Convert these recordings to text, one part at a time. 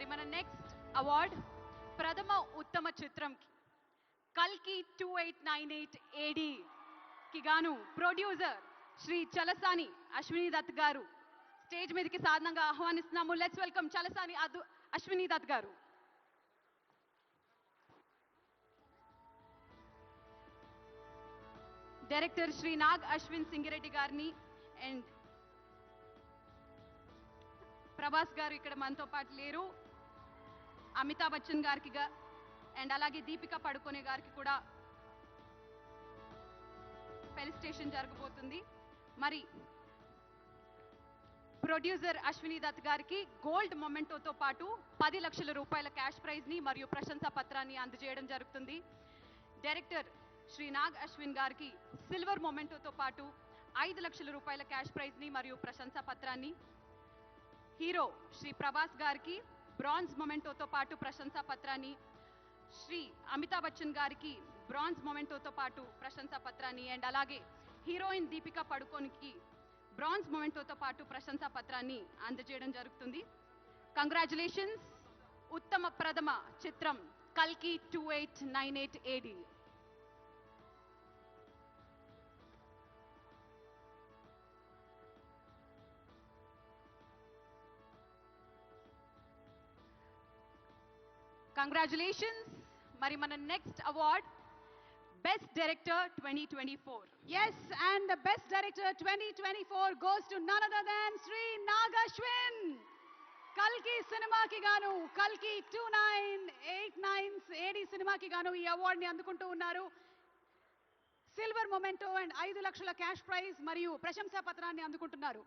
మరి మన next award ప్రథమ ఉత్తమ చిత్రంకి కల్కి 2898 ఏడి కి గాను ప్రొడ్యూసర్ శ్రీ చలసాని అశ్విని దత్ గారు స్టేజ్ మీదకి సాధారణంగా ఆహ్వానిస్తున్నాము. లెట్స్ వెల్కమ్ చలసాని అశ్విని దత్ గారు. డైరెక్టర్ శ్రీ నాగ్ అశ్విన్ సింగిరెడ్డి గారిని అండ్ ప్రభాస్ గారు ఇక్కడ మనతో పాటు లేరు. అమితాబ్ బచ్చన్ గారికి అండ్ అలాగే దీపికా పడుకోనే గారికి కూడా ఫెలిసిటేషన్ జరగబోతుంది. మరి ప్రొడ్యూసర్ అశ్విని దత్ గారికి గోల్డ్ మొమెంటోతో పాటు 10 లక్షల రూపాయల క్యాష్ ప్రైజ్ ని మరియు ప్రశంసా పత్రాన్ని అందజేయడం జరుగుతుంది. డైరెక్టర్ శ్రీ నాగ్ అశ్విన్ గారికి సిల్వర్ మొమెంటోతో పాటు 5 లక్షల రూపాయల క్యాష్ ప్రైజ్ ని మరియు ప్రశంసా పత్రాన్ని, హీరో శ్రీ ప్రభాస్ గారికి బ్రాంజ్ మొమెంటోతో పాటు ప్రశంసా పత్రాన్ని, శ్రీ అమితాబ్ బచ్చన్ గారికి బ్రాంజ్ మొమెంటోతో పాటు ప్రశంసా పత్రాన్ని అండ్ అలాగే హీరోయిన్ దీపికా పడుకోనికి బ్రాంజ్ మొమెంటోతో పాటు ప్రశంసా పత్రాన్ని అందజేయడం జరుగుతుంది. కంగ్రాచులేషన్స్. ఉత్తమ ప్రథమ చిత్రం కల్కి 2898 ఏడి. Congratulations. మరి మన next award best director 2024. Yes, and the best director 2024 goes to none other than Sri Nag Ashwin. కల్కి సినిమాకి గాను కల్కి 2989 ఏడి సినిమాకి గాను ఈ అవార్డ్ ని అందుకుంటూ ఉన్నారు. సిల్వర్ మొమెంటో అండ్ 5 లక్షల క్యాష్ ప్రైజ్ మరియు ప్రశంసా పత్రాన్ని అందుకుంటున్నారు.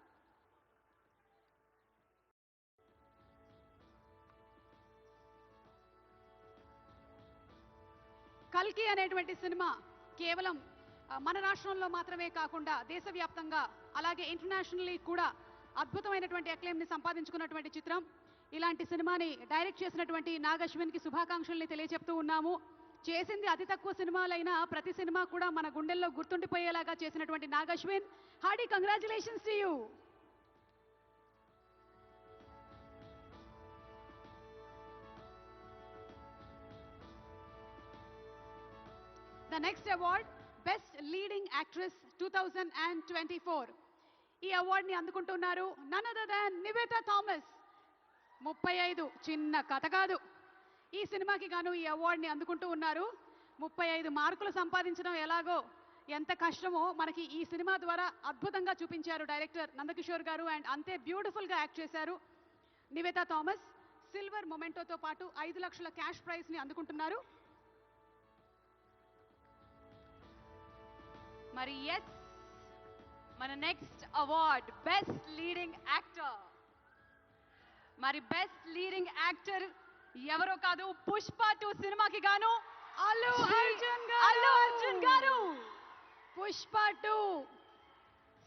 కల్కి అనేటువంటి సినిమా కేవలం మన రాష్ట్రంలో మాత్రమే కాకుండా దేశవ్యాప్తంగా అలాగే ఇంటర్నేషనల్లీ కూడా అద్భుతమైనటువంటి అక్లెయిమ్ ని సంపాదించుకున్నటువంటి చిత్రం. ఇలాంటి సినిమాని డైరెక్ట్ చేసినటువంటి నాగ్ అశ్విన్ కి శుభాకాంక్షల్ని తెలియజెప్తూ ఉన్నాము. చేసింది అతి తక్కువ సినిమాలైనా ప్రతి సినిమా కూడా మన గుండెల్లో గుర్తుండిపోయేలాగా చేసినటువంటి Nag Ashwin, hearty congratulations to you. The next award, Best Leading Actress 2024. ఈ అవార్డ్ ని అందుకుంటున్నారు none other than Nivetha Thomas. 35 చిన్న కథ కాదు. ఈ సినిమాకి గాను ఈ అవార్డ్ ని అందుకుంటూ ఉన్నారు. 35 మార్కులు సంపాదించడం ఎలాగో ఎంత కష్టమో మనకి ఈ సినిమా ద్వారా అద్భుతంగా చూపించారు డైరెక్టర్ నందకిషోర్ గారు అండ్ అంతే బ్యూటిఫుల్ గా యాక్ట్ చేశారు. నివేతా థామస్ సిల్వర్ మొమెంటోతో పాటు 5 లక్షల క్యాష్ ప్రైజ్ ని అందుకుంటున్నారు. మరి ఎస్ మన next award best leading actor. మరి బెస్ట్ లీడింగ్ యాక్టర్ ఎవరో కాదు, పుష్ప 2 సినిమాకి గాను అల్లు అర్జున్ గారు. పుష్ప 2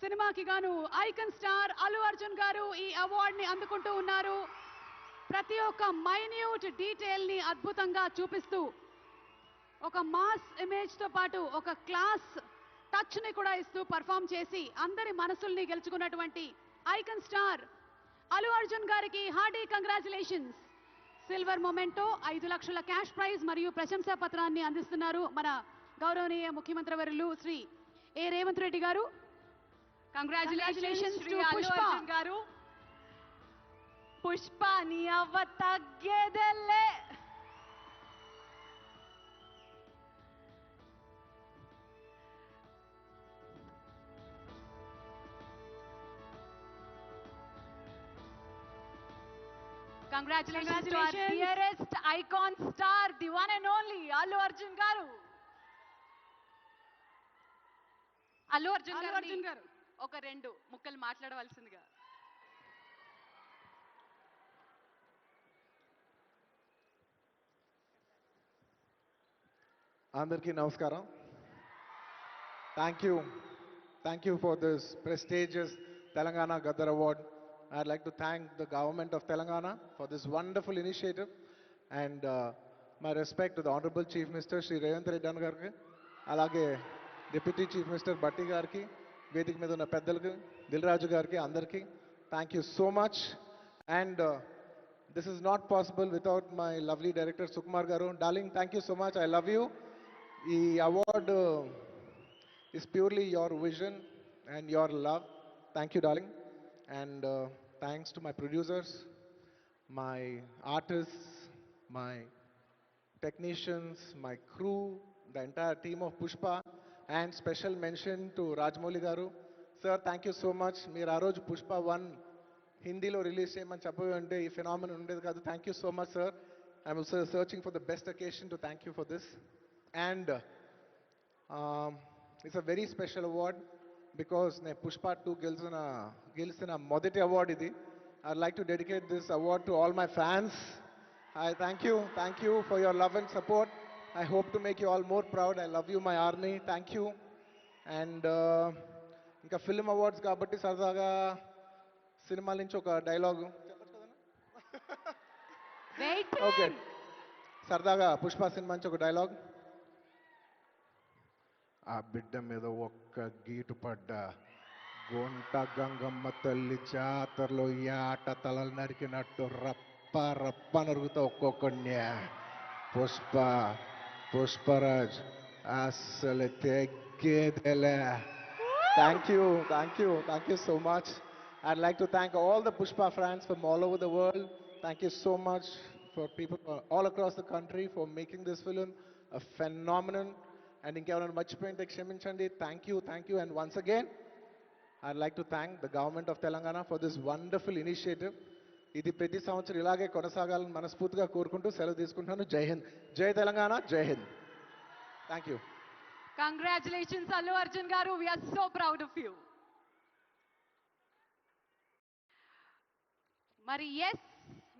సినిమాకి గాను ఐకన్ స్టార్ అల్లు అర్జున్ గారు ఈ అవార్డ్ ని అందుకుంటూ ఉన్నారు. ప్రతి ఒక్క మైన్యూట్ డీటెయిల్ ని అద్భుతంగా చూపిస్తూ ఒక మాస్ ఇమేజ్ తో పాటు ఒక క్లాస్ టచ్ ని కూడా ఇస్తూ పర్ఫామ్ చేసి అందరి మనసుల్ని గెలుచుకున్నటువంటి ఐకన్ స్టార్ అల్లు అర్జున్ గారికి హార్డీ కంగ్రాచులేషన్స్. సిల్వర్ మొమెంటో 5 లక్షల క్యాష్ ప్రైజ్ మరియు ప్రశంసా పత్రాన్ని అందిస్తున్నారు మన గౌరవనీయ ముఖ్యమంత్రి వర్యులు శ్రీ ఏ రేవంత్ రెడ్డి గారు. కంగ్రాచులేషన్స్ టు అల్లు అర్జున్ గారు. పుష్ప నీ అవ్వ తగ్గేదెల్లే. Congratulations to our dearest icon star, the one and only Allu Arjun garu. Allu Arjun garu oka rendu mukkalu maatladavaల్సిందిగా. Andarki namaskaram. Thank you for this prestigious Telangana Gaddar Award. I'd like to thank the government of Telangana for this wonderful initiative and my respect to the Honorable Chief Minister Shri Revanth Reddy Gariki, alage Deputy Chief Minister Batti Gariki, Vedik మీద ఉన్న పెద్దలకు దిల్ రాజు గారికి అందరికీ thank you so much. And This is not possible without my lovely director Sukumar Garu. Darling, thank you so much. I love you. The award is purely your vision and your love. Thank you, darling. And thanks to my producers, my artists, my technicians, my crew, the entire team of Pushpa, and special mention to Rajmouli Garu. Sir, thank you so much. మీరు ఆ రోజు పుష్ప 1 హిందీలో release చేయమని చెప్పి అంటే ఈ phenomenon ఉండేది కాదు. Thank you so much sir. I'm also searching for the best occasion to thank you for this. And it's a very special award because నేను పుష్ప 2 గెలిచిన మొదటి అవార్డ్ ఇది. I like to dedicate this award to all my fans. I thank you for your love and support. I hope to make you all more proud. I love you, my army. Thank you. And ఇంకా film awards కాబట్టి సరదాగా సినిమాల నుంచి ఒక dialogue okay, సరదాగా Pushpa cinema నుంచి ఒక dialogue. ఆ బిడ్డ మీద ఒక్క గీటు పడ్డ గొంట గంగమ్మ తల్లి జాతరలో ఈ ఆట తలలు నరికినట్టు రప్ప రప్ప నరుగుతా ఒక్కొక్కడిని. పుష్పరాజ్ అసలు తెగ్గేదేలే. Thank you so much. I'd like to thank all the Pushpa fans from all over the world. Thank you so much for people all across the country for making this film a phenomenon. And ఇంకెవరైనా మర్చిపోయింటే క్షమించండి. Thank you. And once again, I'd like to thank the government of Telangana for this wonderful initiative. ఇది ప్రతి సంవత్సరం ఇలాగే కొనసాగాలని మనస్ఫూర్తిగా కోరుకుంటూ సెలవు తీసుకుంటున్నాను. జై హింద్, జై తెలంగాణ, జై Hind. Thank you. Congratulations Allu Arjun గారు. We are so proud of you. మరి ఎస్,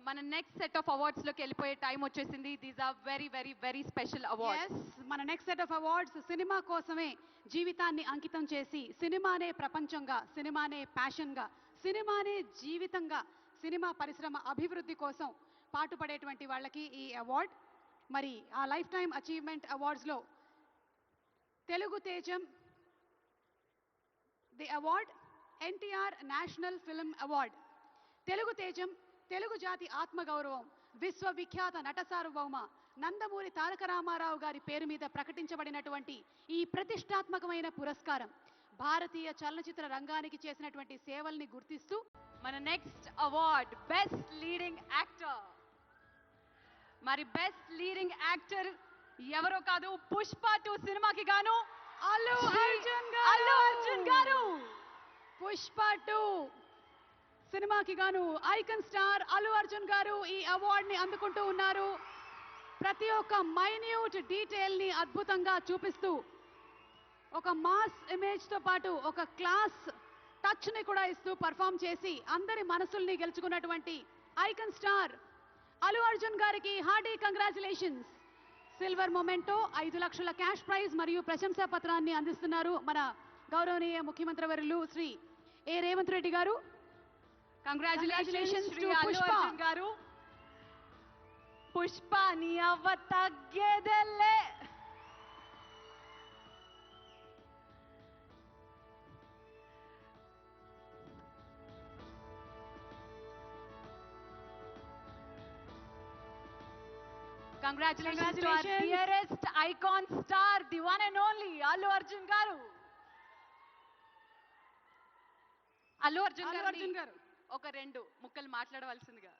మన నెక్స్ట్ సెట్ ఆఫ్ అవార్డ్స్ లోకి వెళ్ళిపోయే టైం వచ్చేసింది. These are very very very special awards. మన నెక్స్ట్ సెట్ ఆఫ్ అవార్డ్స్ సినిమా కోసమే జీవితాన్ని అంకితం చేసి సినిమానే ప్రపంచంగా, సినిమానే ప్యాషన్గా, సినిమానే జీవితంగా, సినిమా పరిశ్రమ అభివృద్ధి కోసం పాటుపడేటువంటి వాళ్ళకి ఈ అవార్డ్. మరి ఆ లైఫ్ టైమ్ అచీవ్మెంట్ అవార్డ్స్లో తెలుగు తేజం the award, NTR national film award. Telugu తేజం, తెలుగు జాతి ఆత్మగౌరవం, విశ్వవిఖ్యాత నట సార్వభౌమ నందమూరి తారక రామారావు గారి పేరు మీద ప్రకటించబడినటువంటి ఈ ప్రతిష్టాత్మకమైన పురస్కారం భారతీయ చలనచిత్ర రంగానికి చేసినటువంటి సేవల్ని గుర్తిస్తూ మన next award best leading actor. మరి బెస్ట్ లీడింగ్ యాక్టర్ ఎవరో కాదు, పుష్ప 2 సినిమాకి గాను అల్లు అర్జున్ గారు. పుష్ప 2 సినిమాకి గాను ఐకన్ స్టార్ అల్లు అర్జున్ గారు ఈ అవార్డుని అందుకుంటూ ఉన్నారు. ప్రతి ఒక్క మైన్యూట్ డీటెయిల్ ని అద్భుతంగా చూపిస్తూ ఒక మాస్ ఇమేజ్ తో పాటు ఒక క్లాస్ టచ్ ని కూడా ఇస్తూ పర్ఫామ్ చేసి అందరి మనసుల్ని గెలుచుకున్నటువంటి ఐకన్ స్టార్ అల్లు అర్జున్ గారికి హార్డీ కంగ్రాచులేషన్స్. సిల్వర్ మొమెంటో, 5 లక్షల క్యాష్ ప్రైజ్ మరియు ప్రశంసా పత్రాన్ని అందిస్తున్నారు మన గౌరవనీయ ముఖ్యమంత్రి వర్యులు శ్రీ ఏ రేవంత్ రెడ్డి గారు. కంగ్రాచులేషన్స్ టు అల్లు అర్జున్ గారు. పుష్ప నీ అవ్వ తగ్గేదెల్లే. Congratulations to our dearest icon star, the one and only Allu Arjun garu. Allu Arjun garu ఒక 2 ముక్కలు మాట్లాడవలసిందిగా.